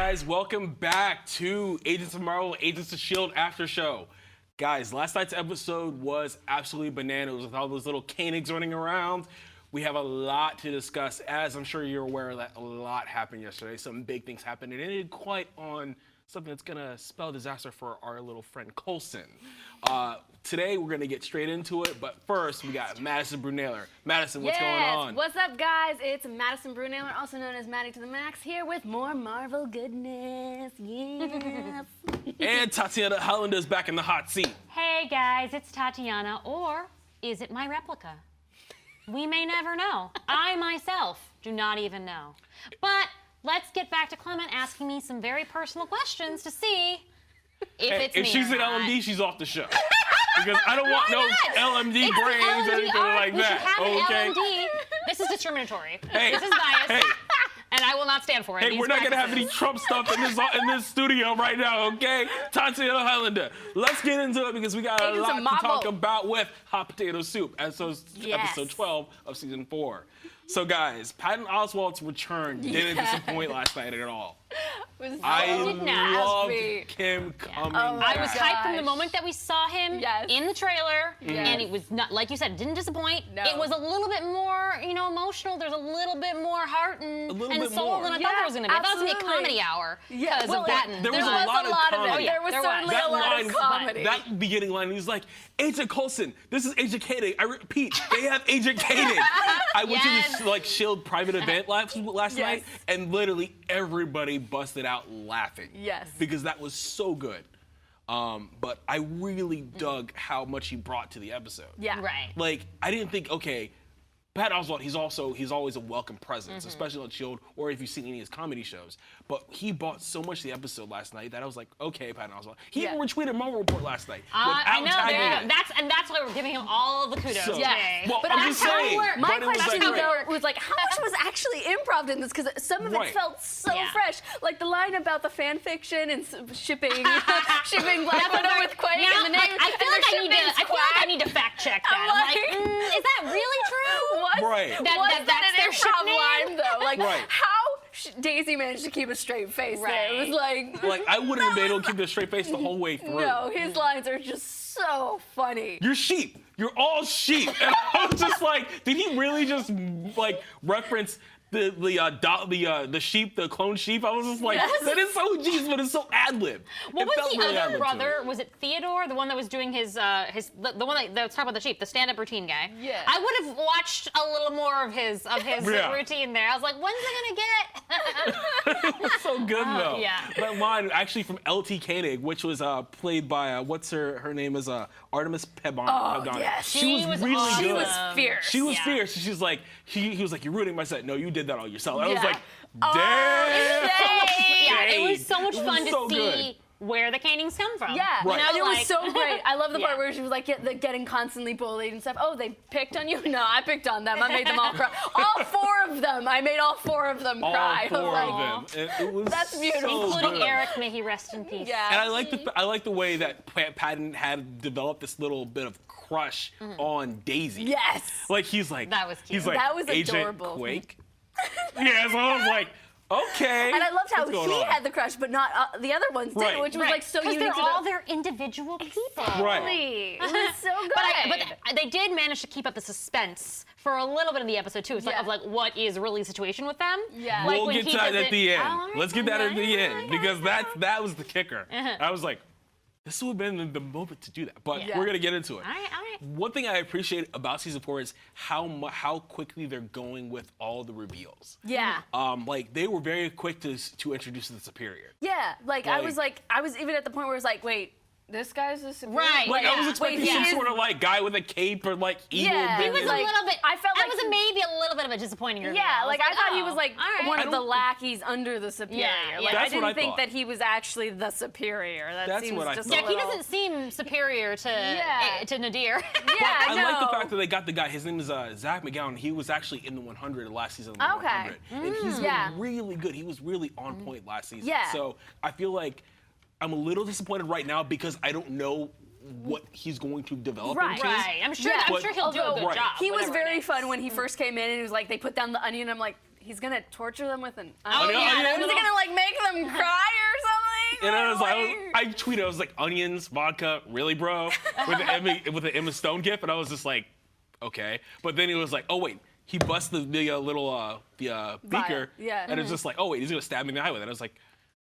guys? Welcome back to Agents of Marvel, Agents of S.H.I.E.L.D. After Show. Guys, last night's episode was absolutely bananas with all those little Koenigs running around. We have a lot to discuss. As I'm sure you're aware that a lot happened yesterday. Some big things happened, and it ended quite on something that's going to spell disaster for our little friend Coulson. Today, we're going to get straight into it, but first, we got Madison Brunailer. Madison, what's going on? What's up, guys? It's Madison Brunailer, also known as Maddie to the Max, here with more Marvel goodness. Yes. And Tatiana Hollander's back in the hot seat. Hey, guys, it's Tatiana, or is it my replica? We may never know. I, myself, do not even know. But let's get back to Clement asking me some very personal questions to see if it's me. If she's or in not. LMD, she's off the show. Because I don't want no LMD It's brains or anything like we that. should have Okay? an LMD. This is discriminatory. Hey, this is biased. hey. And I will not stand for it. Hey, These we're not gonna have any practices. Trump stuff in this studio right now, okay? Tatiana Hollander. Let's get into it because we got a lot to talk about with Hot Potato Soup, episode 12 of season 4. So guys, Patton Oswalt's return didn't disappoint last night at all. I loved him coming back. I was hyped from the moment that we saw him in the trailer, and it was not, like you said, it didn't disappoint. No. It was a little bit more, emotional. There's a little bit more heart and soul than I thought there was going to be. I thought it was going to be a comedy hour because of Patton. There was a lot of comedy. There was certainly a lot of comedy. That beginning line, he was like, Agent Coulson, this is Agent Koenig. I repeat, they have Agent Koenig. I went to this S.H.I.E.L.D. private event last night, and literally everybody busted out laughing. Yes. Because that was so good. But I really dug how much he brought to the episode. Yeah. Right. Like, I didn't think, okay, Pat Oswalt, he's always a welcome presence, especially on S.H.I.E.L.D. or if you've seen any of his comedy shows. But he brought so much to the episode last night that I was like, okay, Pat Oswalt. He even retweeted Marvel Report last night. I know, tagging it. That's why we're giving him all the kudos today. Well, But I'm just saying. My but question it was though was like, how much was actually improv in this? Because some of it felt so fresh. Like the line about the fan fiction and shipping Black Widow with Quake and the name. I feel like I need to fact check that. I'm like, is that really true? What? Right. That's their ship improv name? line though. Like how Daisy managed to keep a straight face there. It was like I wouldn't have been able to keep a straight face the whole way through. no, his lines are just so funny. You're sheep. You're all sheep. And I was just like, did he really just reference the sheep, the clone sheep? I was just like, that is so geez, but it's so ad-lib. What was the other brother? Was it Theodore, the one that was doing the one that was talking about the sheep, the stand-up routine guy? Yeah. I would have watched a little more of his routine there. I was like, when's it gonna get? It was so good though. Yeah. That line actually from L.T. Koenig, which was played by what's her name is Artemis Pebon. Oh, yes. She was really awesome. good. She was fierce. She was fierce. She's like, he was like, you're ruining my set. No, you did that all yourself. I was like, Oh, damn. It was so much fun to so see good. where the Koenigs come from. Yeah, Right. and it was so great. I love the part Yeah. where she was like getting constantly bullied and stuff. Oh, they picked on you? No, I picked on them. I made them all cry. All 4 of them. I made all 4 of them cry. All 4 like, of them. It was That's beautiful. so Including good. Eric, may he rest in peace. Yeah. And I like the way that Patton had developed this little bit of crush on Daisy. Yes. Like he's like That was cute. He's like That was Agent adorable. Quake. Yeah, so I was like, okay. And I loved how what's going he on? had the crush, but not the other ones did, Right. which was like so Because unique. they're all their individual people. Right. It was so good. But they did manage to keep up the suspense for a little bit in the episode too. It's like of like what is really the situation with them. Yeah. Like We'll when get he to that does at the end. Oh, all right, Let's get that at the yeah, end because that was the kicker. I was like, this would have been the moment to do that, but we're gonna get into it. All right. One thing I appreciate about season 4 is how quickly they're going with all the reveals. Yeah. Like they were very quick to introduce the Superior. Yeah. I was even at the point where it was like, wait, this guy's a superior. Right. Like I was Yeah. expecting some sort of like guy with a cape or like evil. Yeah. He was minion. a little bit. I felt that like was maybe a little bit of a disappointing reveal. Yeah, like I thought he was oh, like all right. one of the lackeys under the superior. Yeah, Like yeah. I That's what I didn't think thought. that he was actually the superior. That That's seems what I just thought. a Yeah, he little... doesn't seem superior to Nadir. Yeah, I no. like the fact that they got the guy. His name is Zach McGowan. He was actually in the 100 last season. Of the Okay. 100, and he's Yeah. been really good. He was really on point last season. Yeah. So I feel like I'm a little disappointed right now because I don't know what he's going to develop Right. into. Right. I'm sure. Yeah. I'm sure he'll do a good Right. job. He was whatever it very is. fun when he first came in and he was like, they put down the onion. I'm like, he's gonna torture them with an Oh, onion. yeah, Is he gonna like make them cry or something? And I tweeted, I was like, onions, vodka, really, bro? With the Emma Stone gif, and I was just like, okay. But then he was like, oh wait, he busts the little beaker, yeah. and it's just like, oh wait, he's gonna stab me in the eye with it. I was like,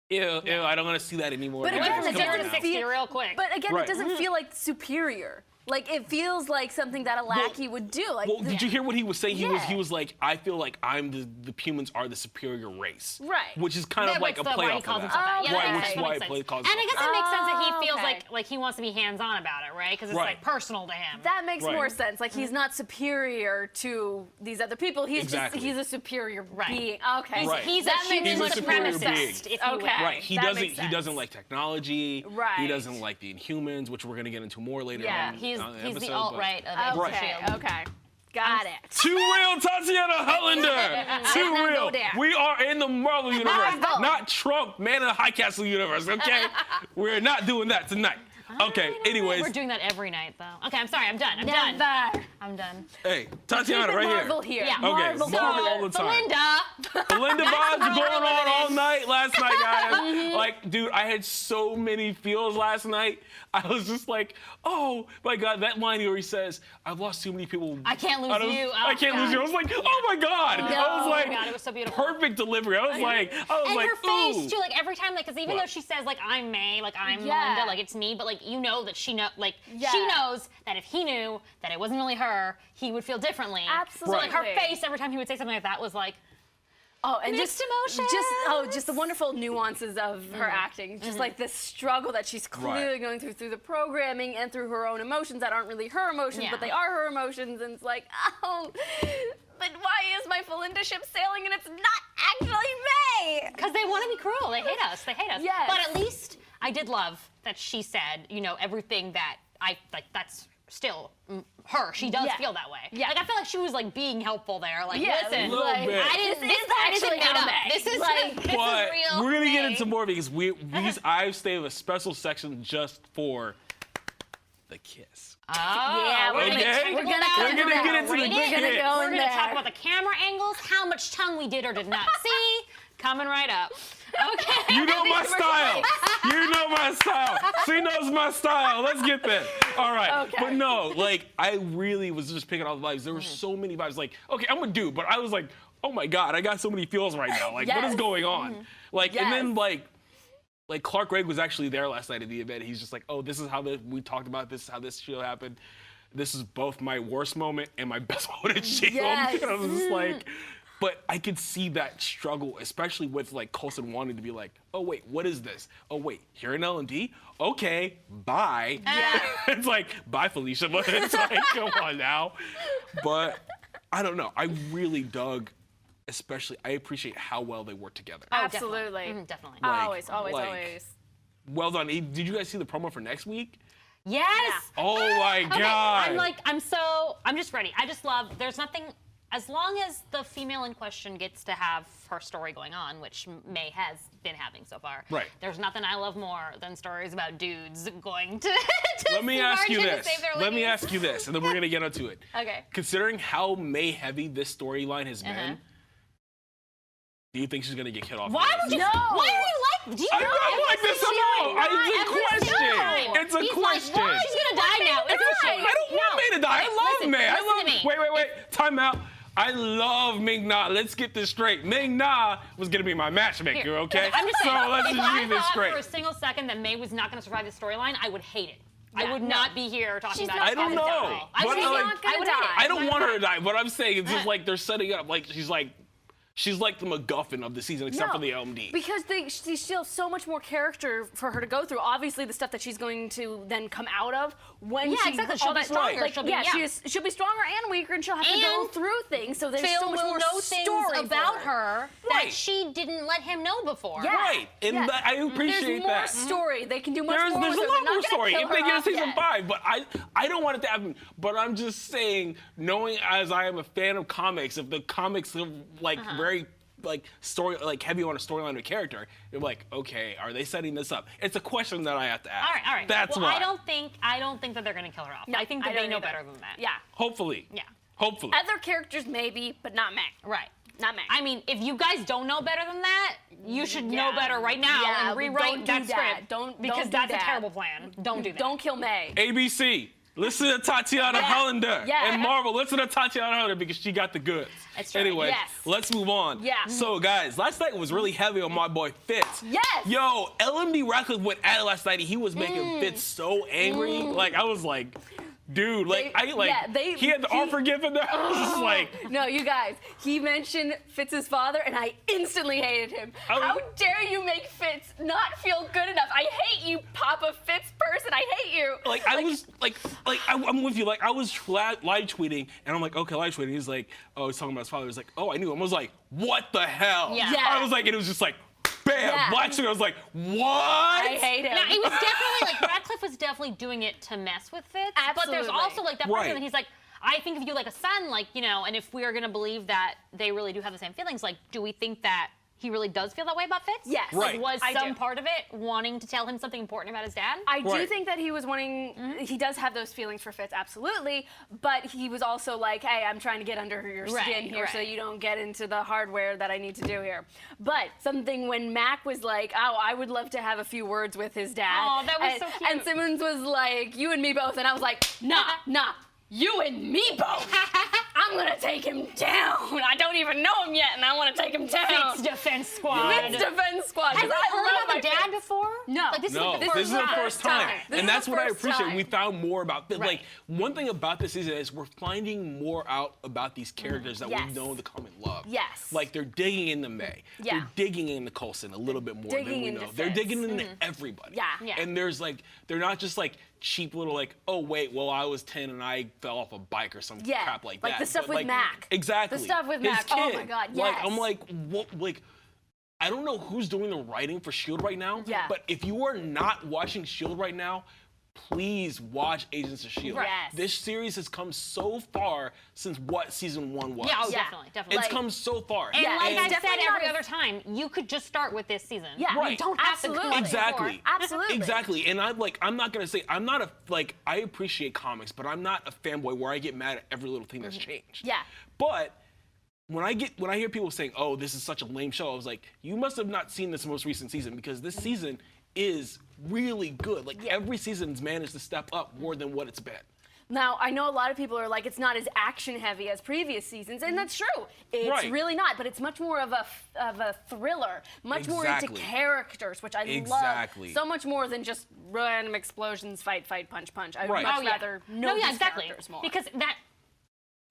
ew, I don't want to see that anymore. But It again, went it from 0 to doesn't 60 feel- real quick. But again, Right. it doesn't feel like superior. Like it feels like something that a lackey would do. Like, Well, did you hear what he was saying? He Yeah. was like, I feel like the humans are the superior race. Right. Which is kind of like a play why he off calls of himself that. that. Yeah, Right, that which makes is sense. why That it makes calls sense. And I himself guess it makes sense that he feels okay. like he wants to be hands-on about it, right? Because it's Right. like personal to him. that makes Right. more sense. Like he's not superior to these other people. He's Exactly. just he's a superior Right. being. Okay. Right. He's That a makes human He's a superior supremacist, being. if you will. Okay. Right. He That doesn't makes he doesn't sense. like technology. Right. He doesn't like the Inhumans, which we're gonna get into more later Yeah. on. He's on the the episode, but- alt-right of Okay. S.H.I.E.L.D. Okay. Got it. Too real, Tatiana Hollander. Too not real. go there. We are in the Marvel universe, Marvel. not Trump, man in the High Castle universe. Okay, we're not doing that tonight. Okay. Anyways, We're doing that every night, though. Okay, I'm sorry. I'm done. Never. I'm done. hey, Tatiana, Keep it right Marvel here. here. Yeah. Okay, Marvel. Marvel all the time. Belinda. Belinda vibes were going on all night last night, guys. Like, dude, I had so many feels last night. I was just like, oh my God, that line where he says, I've lost too many people. I can't lose you. I Oh, can't lose you. I was like, oh my God. I was Oh like, my God, it was so beautiful. perfect delivery. I was like, And her face ooh. too, like every time, like, because even What? though she says like I'm May, like I'm Yeah. Melinda, like it's me, but like you know that she Yeah. she knows that if he knew that it wasn't really her, he would feel differently. Absolutely. So like her face every time he would say something like that was like, Oh, and Mixed just the wonderful nuances of her acting. Just like the struggle that she's clearly Right. going through the programming and through her own emotions that aren't really her emotions, Yeah. but they are her emotions. And it's like, oh, but why is my Felinda ship sailing and it's not actually May? because they want to be cruel. They hate us. They hate us. Yes. But at least I did love that she said, you know, everything that I like. That's still her. She does Yeah. feel that way. Yeah. Like I feel like she was like being helpful there. Like Yeah, listen, little like, bit. I didn't. This This is I didn't actually make it up. May. This is Like- this But is real. we're gonna get May. into more because I've saved a special section just for the kiss. Oh, Yeah, we're gonna- get we're technical gonna about get it. into We're that. gonna into rate the it. kiss. We're gonna go We're in gonna talk there. about the camera angles, how much tongue we did or did not see. Coming right up. Okay. You know my style. You know my style. She knows my style. Let's get there. All right. Okay. But no, like I really was just picking all the vibes. There were so many vibes. Like, okay, I'm a dude, but I was like, oh my God, I got so many feels right now. Like, what is Yes. going on? Like, and then Yes. like Clark Gregg was actually there last night at the event. He's just like, oh, this is how we talked about this, how this show happened. This is both my worst moment and my best moment at S.H.I.E.L.D. Yes. And I was just like, but I could see that struggle, especially with like Coulson wanting to be like, oh wait, what is this? Oh wait, you're in L&D? Okay, bye. Yeah. It's like, bye Felicia, but it's like, come on now. But I don't know, I really dug, especially, I appreciate how well they work together. Oh, Absolutely. Definitely. Always. like- Well done. Did you guys see the promo for next week? Yes. Oh my Okay, God. I'm just ready. I just love, there's nothing, as long as the female in question gets to have her story going on, which May has been having so far. Right. There's nothing I love more than stories about dudes going to Let me ask you margin to this. save their Let me ladies. ask you this, and then we're gonna get into it. Okay. Considering how May heavy this storyline has been, Uh-huh. do you think she's gonna get killed off? Why would you? No. Why are you like? Do you I know don't like this at all. It's a question. It's a He's question. Like, she's gonna die now. It's a shame. I don't want May to die. I love Listen, May. I listen love. to me. Wait. Time out. I love Ming Na. Let's get this straight. Ming Na was gonna be my matchmaker. Here, Okay. I'm just saying. So let's if just I get this thought straight. for a single second that May was not going to survive this storyline, I would hate it. I Yeah, would no. not be here talking She's about not it. I don't as a know. downfall. I But would like- hate it. Not gonna I would hate die. it. I don't want her to die. What I'm saying is just like they're setting up like she's like the MacGuffin of the season, except for the LMD. Because she still has so much more character for her to go through. Obviously, the stuff that she's going to then come out of when Yeah, she exactly. She'll all be that- stronger. Like, She'll be- yeah, yeah. she'll be stronger and weaker, and she'll have to go And through things. So there's Phil so much will more know things story for about her that Right. she didn't let him know before. Yeah. Right, and Yeah. I appreciate There's more that. story. They can do much There's more. a with her. lot They're not more gonna story kill if they her get a off season yet. 5, but I don't want it to happen. But I'm just saying, knowing as I am a fan of comics, if the comics are like very like story like heavy on a storyline or character, you're like, okay, are they setting this up? It's a question that I have to ask. All right. That's well, why. I don't think that they're going to kill her off. No, I think that I they don't know either. better than that. Yeah. Hopefully. Yeah. Hopefully. Other characters maybe, but not May. Right. Not May. I mean, if you guys don't know better than that, you should know better right now and rewrite that script. Because that's a terrible plan. Don't do that. Don't kill May. ABC, listen to Tatiana Hollander. Yeah. And Marvel, listen to Tatiana Hollander because she got the goods. That's right. Anyway, Yes. let's move on. Yeah. So, guys, last night was really heavy on my boy Fitz. Yes. Yo, LMD Radcliffe went at it last night. He was making Fitz so angry. Like, I was like, dude, like, he had the offer gift in there. I was just like, No, you guys, he mentioned Fitz's father, and I instantly hated him. How dare you make Fitz not feel good enough? I hate you, Papa Fitz person. I hate you. I'm with you. Like, I was live tweeting, and I'm like, okay, live tweeting. He's like, oh, he's talking about his father. He's like, oh, I knew him. I was like, what the hell? Yeah. I was like, and it was just like, bam, black screen. I was like, what? I hate him. Now, it was definitely, like, Radcliffe was definitely doing it to mess with Fitz. But there's also, like, that part that he's like, I think of you like a son, like, you know, and if we are going to believe that they really do have the same feelings, like, do we think that he really does feel that way about Fitz? Yes. Like, was some part of it wanting to tell him something important about his dad? I do think that he was wanting, he does have those feelings for Fitz, absolutely, but he was also like, hey, I'm trying to get under your skin here so you don't get into the hardware that I need to do here. But something when Mac was like, oh, I would love to have a few words with his dad. Oh, that was so cute. And Simmons was like, you and me both, and I was like, nah, you and me both. I'm gonna take him down. I don't even know him yet, and I want to take him down. Fitz Defense Squad. Fitz Defense Squad. Have you heard about the dad before? No. Like, this This is the first time. And that's what I appreciate. time. We found more about Fitz. Like, one thing about this season is we're finding more out about these characters that we know the common love. Yes. Like, they're digging into May. Yeah. They're digging into Coulson a little bit more than we know. They're Fitz. digging into everybody. Yeah. And there's like, they're not just like cheap little like, oh wait, well I was 10 and I fell off a bike or some crap like that. Like the stuff But, with Mac. Exactly. The stuff with His Mac. kid. Oh my God, yes. Like, I'm like, what, like, I don't know who's doing the writing for S.H.I.E.L.D. right now. Yeah. But if you are not watching S.H.I.E.L.D. right now, please watch Agents of S.H.I.E.L.D. Yes. This series has come so far since what season 1 was. Yeah, definitely. It's come so far. And like I said definitely every not other time, you could just start with this season. Yeah, Right. You don't have to go Exactly. Absolutely. Exactly. And I'm not gonna say I'm not a like I appreciate comics, but I'm not a fanboy where I get mad at every little thing that's changed. Yeah. But when I hear people saying, "Oh, this is such a lame show," I was like, "You must have not seen this most recent season because this season is really good. Like every season's managed to step up more than what it's been." Now, I know a lot of people are like, it's not as action heavy as previous seasons, and that's true. It's really not, but it's much more of a thriller, much more into characters, which I love so much more than just random explosions, fight, punch. I would much rather know these characters more. Because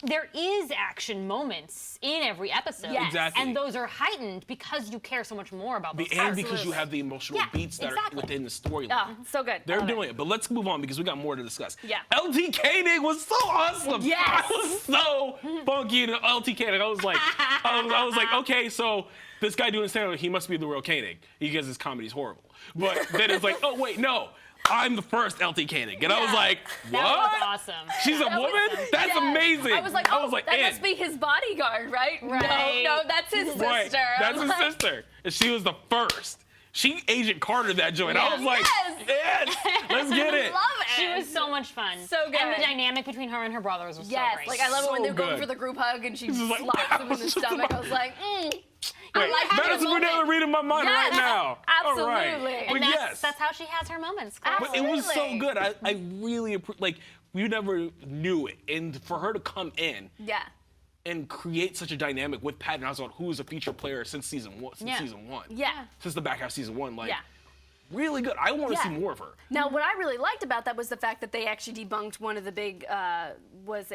there is action moments in every episode. Yes. Exactly. And those are heightened because you care so much more about those And because you have the emotional beats that are within the storyline. Oh, so good. They're doing it. But let's move on because we got more to discuss. Yeah. LT Koenig was so awesome. Yes. I was so funky in LT Koenig. I was like, okay, so this guy doing stand-up, he must be the real Koenig because his comedy's horrible. But then it's like, oh wait, no. I'm the first LT Koenig. And I was like, what? That was awesome. She's a woman? That's amazing. I was like, that must be his bodyguard, right? Right. No, that's his sister. Right. That's his sister. And she was the first. She Agent Carter that joint. I was like, yes, let's get it. Love it. She was so much fun. So good. And the dynamic between her and her brothers was so great. Like I love it when So they're going good. for the group hug and she This is like, slaps him in the stomach. I was like, Wait, Madison Brunella reading my mind right now. Absolutely. All right. But And that's how she has her moments. But it was so good. I really like we never knew it, and for her to come in and create such a dynamic with Patton Oswalt, who is a featured player since season one. Since the back half of season 1, like really good. I want to see more of her. Now, what I really liked about that was the fact that they actually debunked one of the big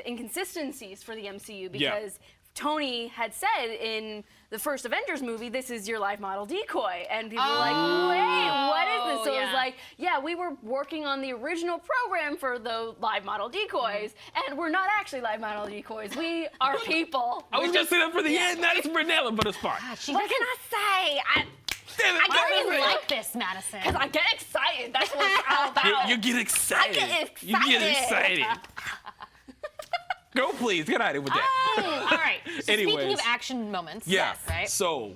inconsistencies for the MCU because Tony had said in the first Avengers movie, this is your live model decoy. And people were like, wait, what is this? So it was like, we were working on the original program for the live model decoys, and we're not actually live model decoys. We are people. I was just saying that for the end. That is Brunella, but it's fine. What can I say? Damn it, I really like this, Madison. Because I get excited. That's what it's all about. You get excited. I get excited. You get excited. Go, please. Get out of here with that. All right. So Anyways. Speaking of action moments. Yeah. Right? So,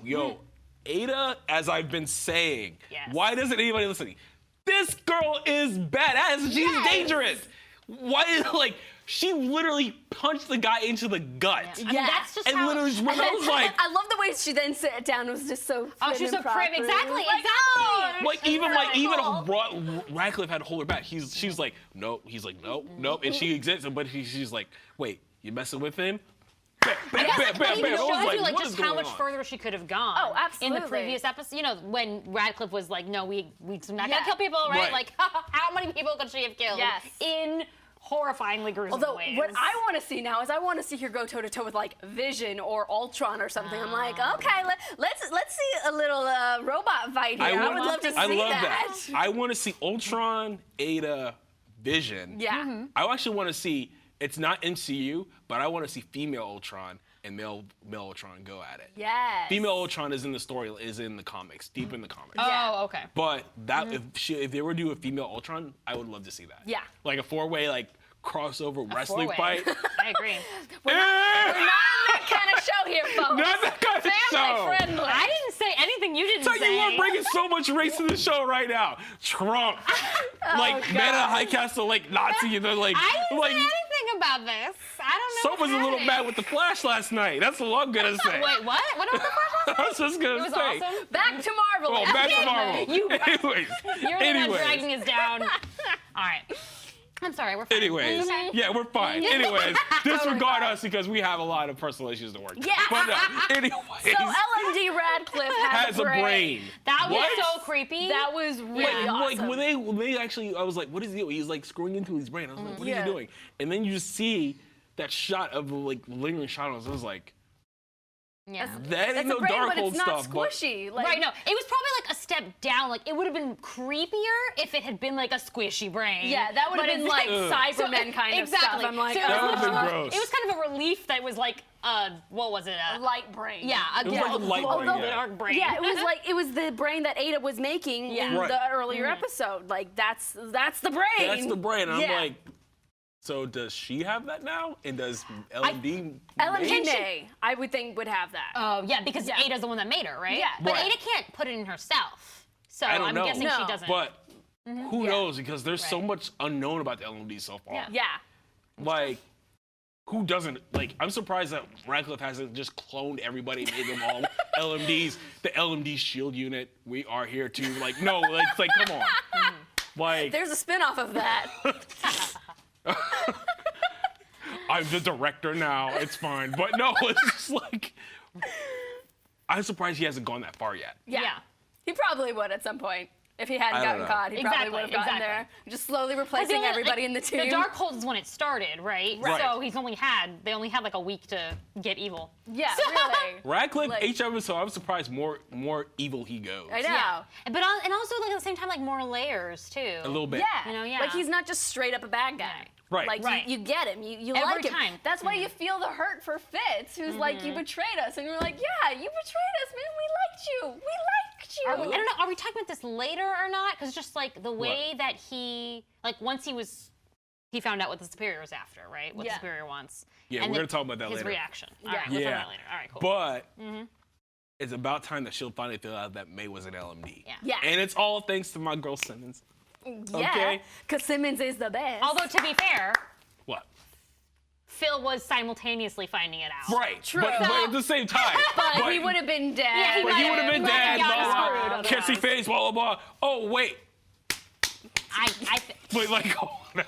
Ada, as I've been saying, why doesn't anybody listen to me? This girl is badass. She's dangerous. why, like, she literally punched the guy into the gut. I mean, that's just And how... literally just went, I was like, I love the way she then sat down. It was just so. Oh, she's so prim. Exactly, Like, exactly. like even Radcliffe had to hold her back. She's like, nope. He's like, nope, nope. And she exists, but she's like, wait, you messing with him? Bam, bam, bam, bam, It bam. I shows was you like what just is how going much on? further she could have gone. Oh, absolutely. In the previous episode, you know, when Radcliffe was like, "No, we're not Yeah. gonna kill people, right?" Right. Like, how many people could she have killed? Yes. In horrifyingly gruesome Although ways. what I want to see now is I want to see her go toe to toe with like Vision or Ultron or something. I'm like, okay, let's see a little robot fight here. I would love to see I love that. I want to see Ultron, Ada, Vision. Yeah. I actually want to see. It's not MCU, but I want to see female Ultron and male Ultron go at it. Yes. Female Ultron is in the comics, deep in the comics. Oh, okay. But that if they were to do a female Ultron, I would love to see that. Yeah. Like a 4-way like crossover wrestling Four-way. fight. I agree. We're not in that kind of show here, folks. Not that kind of show. Family friendly. I didn't say anything you didn't Tell say. you what, bringing so much race to the show right now. Trump, like men at High Castle, like Nazi, you know, like I didn't like say anything about this. I don't know. someone's a little mad with the Flash last night. That's all I'm gonna say. Wait, what? What was the first I was just gonna It was say. awesome. Back to Marvel. Oh, back to Marvel. Anyways, You're the one dragging us down. All right. I'm sorry, we're fine. anyways, Okay. yeah, we're fine. Anyways, disregard us because we have a lot of personal issues to work. Yeah. But anyways, So LMD Radcliffe has a brain. That was What? so creepy. That was really Like, awesome. when they actually, I was like, what is he doing? He's like screwing into his brain. I was like, what is Yeah. he doing? And then you just see that shot of the like lingering shot on us. I was like, yeah. that ain't That's no a brain, but Darkhold it's not stuff. But squishy. Like, Right, no, it was probably like a step down. Like, it would have been creepier if it had been like a squishy brain. Yeah, that would have But been it's like Ugh. Cybermen kind of stuff. Exactly. I'm like, So it That was would've been much- gross. It was kind of a relief that it was like, what was it? light brain. Yeah, It was like a light brain, glow yeah. dark brain. Yeah, it was the brain that Ada was making in Right. the earlier episode. Like that's the brain. that's the brain. And Yeah. I'm like, so does she have that now? And does LMD? LMD may, I would think, would have that. Oh, yeah, because Yeah. Ada's the one that made her, right? Yeah. But Right. Ada can't put it in herself. So I don't I'm know. guessing she No. doesn't. But who knows? Because there's so Right. much unknown about the LMD so far. Yeah. Like, who doesn't? Like, I'm surprised that Radcliffe hasn't just cloned everybody and made them all LMDs. The LMD S.H.I.E.L.D. unit. We are here to like, no, like, it's like, come on. Like, There's a spin-off of that. I'm the director now. It's fine. But no, it's just like, I'm surprised he hasn't gone that far yet. Yeah. He probably would at some point. If he hadn't I don't gotten know. caught, he probably would have gotten Exactly. there. Just slowly Because replacing only, everybody like, in the team. The Darkhold is when it started, right? Right. So they only had like a week to get evil. Yeah, really. Radcliffe, Like- each episode, I'm surprised more evil he goes. I know. Yeah. And also like at the same time like more layers too. A little bit. Yeah. You know, yeah. Like he's not just straight up a bad guy. Right. Like Right. You get him. You Every like him. time. That's why you feel the hurt for Fitz, who's like, you betrayed us. And you're like, yeah, you betrayed us, man. We liked you. We liked you. I don't know. Are we talking about this later or not? Because just like the way What? that he, like once he found out what the Superior was after, right? What Yeah. the Superior wants. Yeah, And we're then gonna talk about that his later. reaction. Yeah. All right, we'll talk Yeah. about that later. All right, cool. But it's about time that S.H.I.E.L.D. finally figured out that May was an LMD. Yeah. Yeah. And it's all thanks to my girl Simmons. Yeah. Okay. Because Simmons is the best. Although to be fair, What? Phil was simultaneously finding it out. Right. True. But at the same time. But he would have been dead. Yeah, But he would have been might have dead. gotten Blah, screwed blah, otherwise. Catchy face. Blah blah blah. Oh wait. Wait, like, oh no.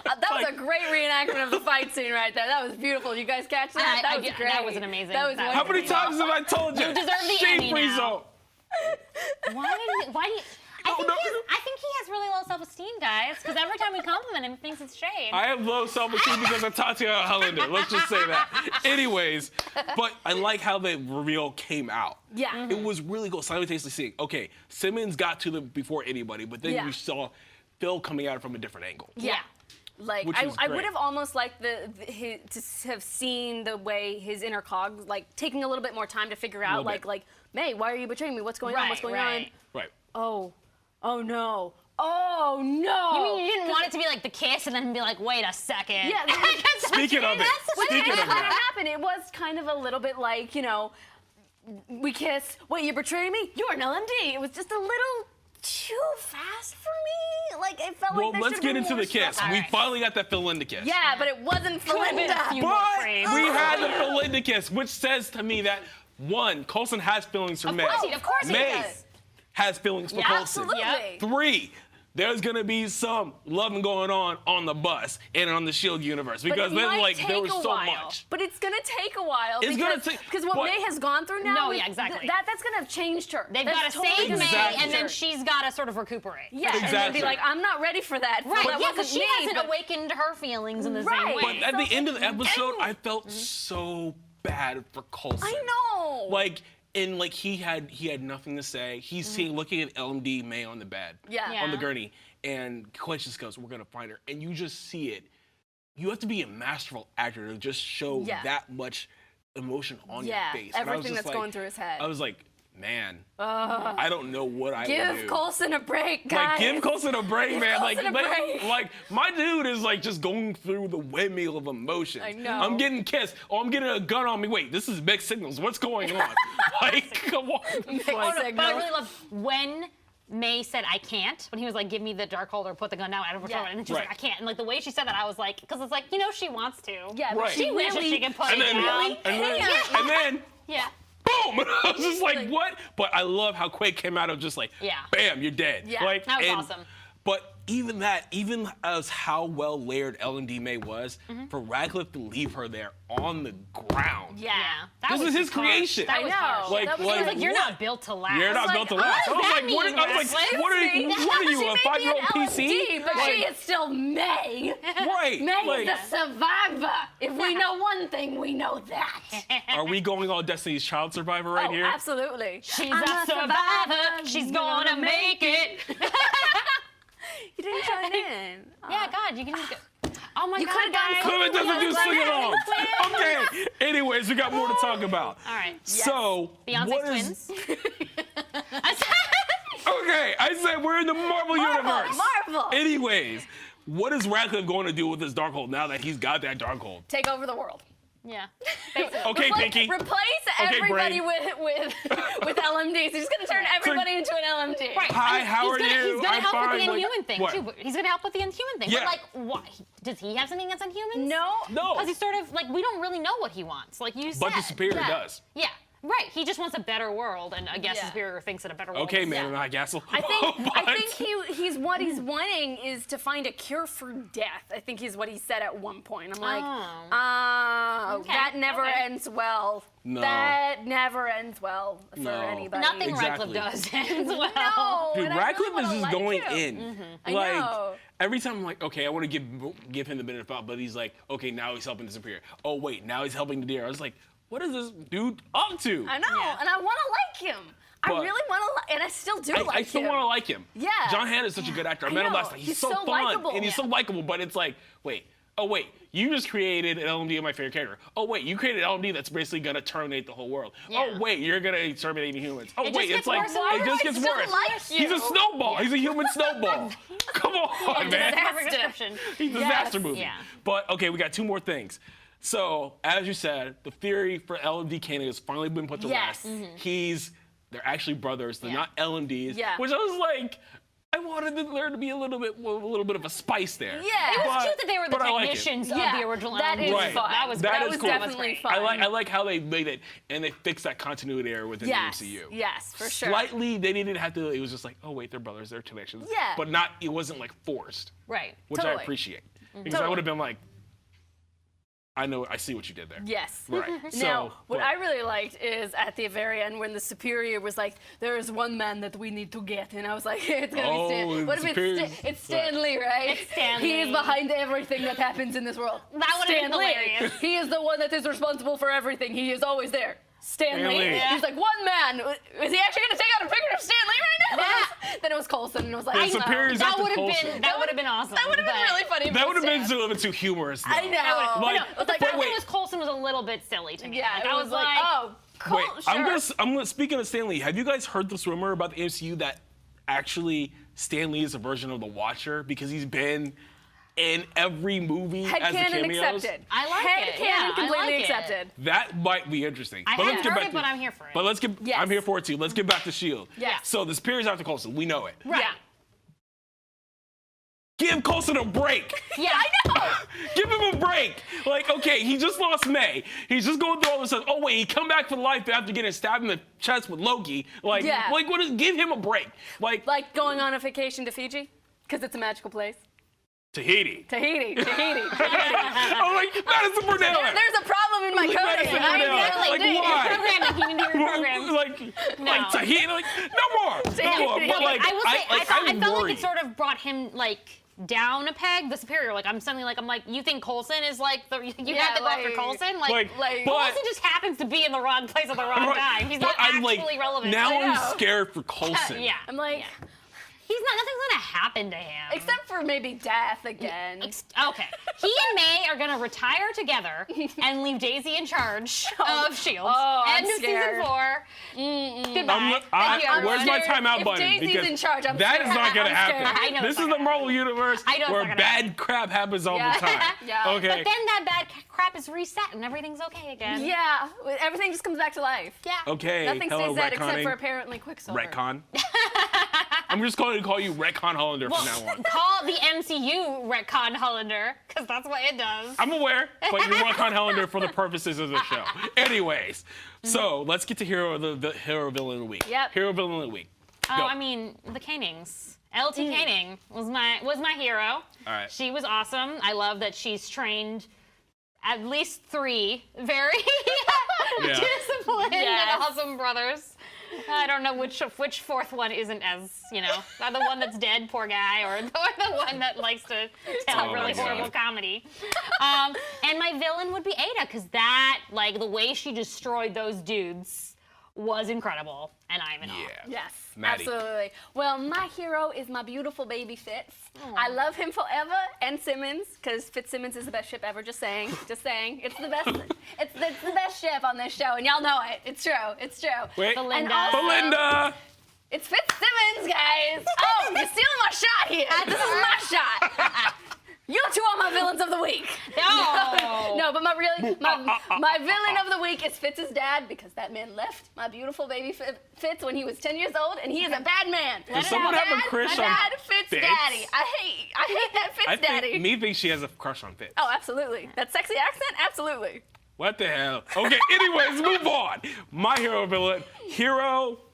That was a great reenactment of the fight scene right there. That was beautiful. You guys catch that? That was yeah, great. that was an amazing- That was that was How wonderful. many times have I told you? You deserve the Shade Emmy free now. zone. Why do you? I think, no. I think he has really low self-esteem, guys. Because every time we compliment him, he thinks it's shade. I have low self-esteem because of Tatiana Hollander. Let's just say that. Anyways, but I like how the reveal came out. Yeah. It was really cool. Simultaneously seeing, okay, Simmons got to them before anybody, but then Yeah. you saw Phil coming at it from a different angle. Yeah. Like Which was I great. would have almost liked to have seen the way his inner cogs like taking a little bit more time to figure out Little bit. like May, why are you betraying me? What's going on? What's going on? Right. Oh no. Oh no. You mean you didn't want it to be like the kiss and then be like, wait a second. Yeah. Speaking of it, When speaking that of kind of that, happened, it was kind of a little bit like, we kiss. Wait, you betraying me? You're an LMD. It was just a little too fast for me. Like, it felt Well, like let's get into the kiss. Stuff. We finally got that Philinda kiss. Yeah, but it wasn't Philinda. But we had the Philinda kiss, which says to me that, one, Coulson has feelings for May. Of course he May does. has feelings for Coulson. Absolutely. 3, there's gonna be some loving going on the bus and on the S.H.I.E.L.D. universe because But it then might like take there was a so while. much. But it's gonna take a while. It's gonna take- because what but- May has gone through now. No, is yeah, exactly. That's gonna have changed her. They've That's got to totally save gonna May, change and then her. she's got to sort of recuperate. Yeah, and then Exactly. be like, I'm not ready for that. Right, That yeah, wasn't because she me, hasn't but- awakened her feelings in the Right. same way. But at the end of the episode, And- I felt so bad for Coulson. I know. Like, and like he had nothing to say. He's seeing looking at LMD May on the bed. Yeah. On the gurney. And Coy just goes, we're gonna find her. And you just see it. You have to be a masterful actor to just show that much emotion on your face. And I was everything just that's going through his head. I was like, man, I don't know what I would do. Give Coulson a break, guys. Like, give Coulson a break, Give man. Coulson a break. Like, my dude is like just going through the windmill of emotions. I know. I'm getting kissed. Oh, I'm getting a gun on me. Wait, this is mixed signals. What's going on? Like, come on. Mixed Like, signals. But I really love when May said, I can't, when he was like, give me the Darkhold or put the gun down, I don't Yeah. and then she's like, Right. I can't. And like the way she said that, I was like, because it's like, she wants to. Yeah, but Right. she She wishes really, she could put and it then, down. and then, Yeah. boom! And I was just like, what? But I love how Quake came out of just like, Yeah. bam, you're dead. Yeah, Like, that was and- awesome. But even as how well layered L&D May was, Mm-hmm. for Radcliffe to leave her there on the ground. Yeah. That This was is his harsh. creation. That I was know. harsh. Like- That was like- He was like, you're what? not built to last. You're not like, built to last. I what was does like, that what mean, are you, Radcliffe? what are you, She a may 5-year-old be an PC? LMD, but she is still May. Right. May Like, is a survivor. If we know one thing, we know that. are we going all Destiny's Child survivor right Oh, here? absolutely. She's I'm a survivor. She's gonna make it. You didn't join in. Yeah, God, you can just go. Oh my You God, could've done guys. Clement doesn't do Yeah, sing along. twins. Okay. Anyways, we got more to talk about. All right. So, Beyonce's what is? twins. Okay, I said we're in the Marvel universe. Marvel. Anyways, what is Radcliffe going to do with this Darkhold now that he's got that Darkhold? Take over the world. Yeah. Okay, Pinky. Replace Okay, everybody Brain. with LMDs. He's gonna turn everybody into an LMD. Right. Hi, I mean, how are he's gonna, you? He's gonna I'm help fine. with the Like, inhuman thing what? too. He's gonna help with the inhuman thing. Yeah. But like, what? Does he have something against inhumans? No. No. Because he's sort of like, we don't really know what he wants. Like you said. But the Superior Yeah. does. Yeah. Right. He just wants a better world, and I guess Yeah. the Superior thinks that a better world. Okay, is- man, I guess. I think he's what he's wanting is to find a cure for death. I think he's what he said at one point. I'm like, Okay, that never okay. ends well. No. That never ends well for No. anybody. Nothing Exactly. Radcliffe does ends well. No. Dude, and I Radcliffe really is wanna just like going him. in. I Like know. every time I'm like, okay, I want to give him the benefit of the doubt, but he's like, okay, now he's helping the Superior. Oh wait, now he's helping the deer. I was like, what is this dude up to? I know, Yeah. and I want to like him. I But- really want to, and I still do like him. I still want to like him. Yeah. John Hamm is such a good actor. I met him know. last night. He's He's so so fun likable. and he's so likable. But it's like, wait, you just created an LMD of my favorite character. Oh wait, you created an LMD that's basically gonna terminate the whole world. Yeah. Oh wait, you're gonna terminate humans. Oh It just wait, gets it's like worse and it worse. just I gets still worse. like He's a you. snowball. He's a human snowball. Come on, man. Perfect description. He's a disaster Yes. movie. Yeah. But okay, we got 2 more things. So as you said, the theory for LMD Koenig has finally been put to Yes. Mm-hmm. rest. They're actually brothers. They're Yeah. not LMDs. Yeah. Which I was like, I wanted there to be a little bit of a spice there. Yeah. It was But- cute that they were the but I like it. technicians of Yeah, the original that LMD. is Right. fun. That was That great. is was cool. definitely fun. I like how they made it and they fixed that continuity error within Yes. the MCU. Yes, for sure. Slightly, they didn't have to. It was just like, oh wait, they're brothers, they're connections. Yeah. But not. It wasn't like forced, Right. which I Totally. appreciate because I Totally. would have been like, I see what you did there. Yes. Right. Now, what but- I really liked is at the very end when the Superior was like, "There is one man that we need to get," and I was like, "It's gonna Oh, be Stan. the What if Superior- it's Stan Lee, right? It's Stan He is Lee. behind everything that happens in this world. That would've Stan been Lee. hilarious. He is the one that is responsible for everything. He is always there. Stan Stan Lee. Lee. Yeah. He's like, one man. Is he actually gonna take out a picture of Stan Lee right now? Yeah. Then it was Coulson, and it was like, The I know. Superior's That after would have Coulson. been awesome. That would have been but- really funny. if That it would have was been a Stan. little bit too humorous. Though. I know. Like, No, it's like, That but one wait. was Coulson was a little bit silly to me. yeah, like, it I was like, oh, cool, Wait, sure. I'm gonna. Speaking of Stan Lee, have you guys heard this rumor about the MCU that actually Stan Lee is a version of the Watcher because he's been in every movie as the Headcanon cameos. accepted. I like it. Headcanon Yeah, I completely like it. accepted. That might be interesting. I But let's haven't get heard back it, to- but I'm here for it. But let's get. Yes. I'm here for it too. Let's get back to S.H.I.E.L.D. Yes. So the Spears after Coulson, we know it. Right. Yeah. Give Coulson a break. Yeah, I know. Give him a break. Like, okay, he just lost May. He's just going through all this stuff. Oh wait, he come back for life after getting stabbed in the chest with Loki. Like, Yeah. like what is? Give him a break. Like Going on a vacation to Fiji, because it's a magical place. Tahiti. Tahiti. I'm like, Madison Burnell. There's a problem in my Like, coding. Madison Burnell. I Like, exactly why? Programming, you can do your programs. like Tahiti. Like, no more. No more. But like, I will say, I felt like worried. it sort of brought him like down a peg, the superior. Like I'm like, you think Coulson is like you Yeah, have to go after like- Coulson? like- Coulson just happens to be in the wrong place at the wrong time. He's not But I'm actually like, relevant. Now I I'm know. scared for Coulson. Yeah. I'm like, Nothing's gonna happen to him. except for maybe death again. Okay. He and May are gonna retire together and leave Daisy in charge of S.H.I.E.L.D. Oh, I'm End of scared. season 4. Goodbye. Thank you, Where's my everyone. timeout If button? Daisy's Because in charge, I'm that scared. is not gonna I'm happen. scared. I know This it's is not the gonna Marvel universe I know it's where not gonna bad crap happens all Yeah. the time. Yeah. Okay. But then that bad crap is reset and everything's okay again. Yeah, everything just comes back to life. Yeah. Okay. Nothing Hello, stays dead except retconning. for apparently Quicksilver. Retcon. I'm just going to call you Retcon Hollander from now on. Call the MCU Retcon Hollander, because that's what it does. I'm aware, but you're Retcon Hollander for the purposes of the show. Anyways, so let's get to hero villain of the week. Yep. Hero villain of the week. Oh, Go. I mean, the Koenigs. L.T. Koenig was my hero. All right. She was awesome. I love that she's trained at least 3 very Yeah. disciplined Yes. and awesome brothers. I don't know which 4th one isn't as, the one that's dead, poor guy, or the one that likes to tell Oh really my God. horrible comedy. And my villain would be Ada, because that, the way she destroyed those dudes was incredible, and I'm in awe. Yeah. Yes, Maddie. absolutely. Well, my hero is my beautiful baby Fitz. I love him forever, and Simmons, because Fitzsimmons is the best ship ever. Just saying, just saying. It's the best. it's the best ship on this show, and y'all know it. It's true. It's true. Wait. Belinda. And also- Belinda. It's Fitzsimmons, guys. Oh, you're stealing my shot here. This is my shot. You two are my villains of the week. No. No, but my villain of the week is Fitz's dad, because that man left my beautiful baby Fitz when he was 10 years old, and he is a bad man. Does someone have a crush on Bad Fitz Fitz? daddy. I hate that Fitz I daddy. think me thinks she has a crush on Fitz. Oh, absolutely. That sexy accent, absolutely. What the hell? Okay, anyways, move on. My villain,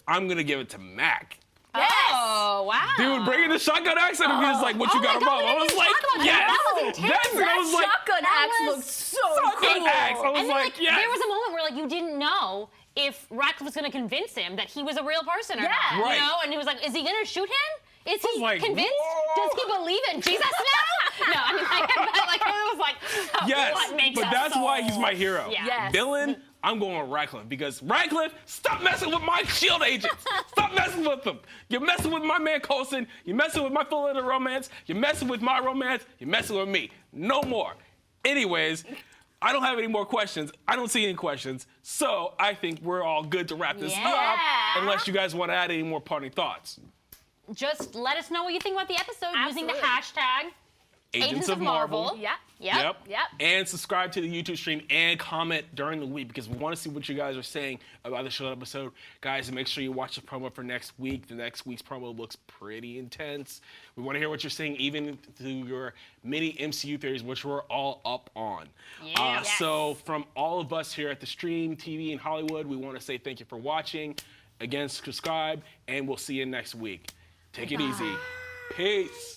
I'm gonna give it to Mac. Yes. Oh, wow. Dude, bringing the shotgun accent, and he was like, what you got above? I was like, yes. That was intense. Yes, and I was like, Shotgun that axe was looked so shotgun cool. axe. I was And then, like, yes. there was a moment where you didn't know if Radcliffe was going to convince him that he was a real person or Yeah. not. Right. And he was like, is he going to shoot him? Is he like, convinced? whoa. Does he believe in Jesus now? No, I mean, it was like, Yes, what makes but us that's so... why he's my hero. Yeah. Yes. Villain, I'm going with Radcliffe, because Radcliffe, stop messing with my S.H.I.E.L.D. agents. Stop messing with them. You're messing with my man Coulson. You're messing with my full of romance. You're messing with my romance. You're messing with me. No more. Anyways, I don't have any more questions. I don't see any questions. So I think we're all good to wrap this up, Yeah. unless you guys want to add any more parting thoughts. Just let us know what you think about the episode using the Absolutely. hashtag Agents of Marvel. Yeah. Yep. And subscribe to the YouTube stream and comment during the week, because we want to see what you guys are saying about the show episode. Guys, and make sure you watch the promo for next week. The next week's promo looks pretty intense. We want to hear what you're saying, even through your mini MCU theories, which we're all up on. Yes. So from all of us here at the Stream TV in Hollywood, we want to say thank you for watching. Again, subscribe, and we'll see you next week. Take it easy. Peace.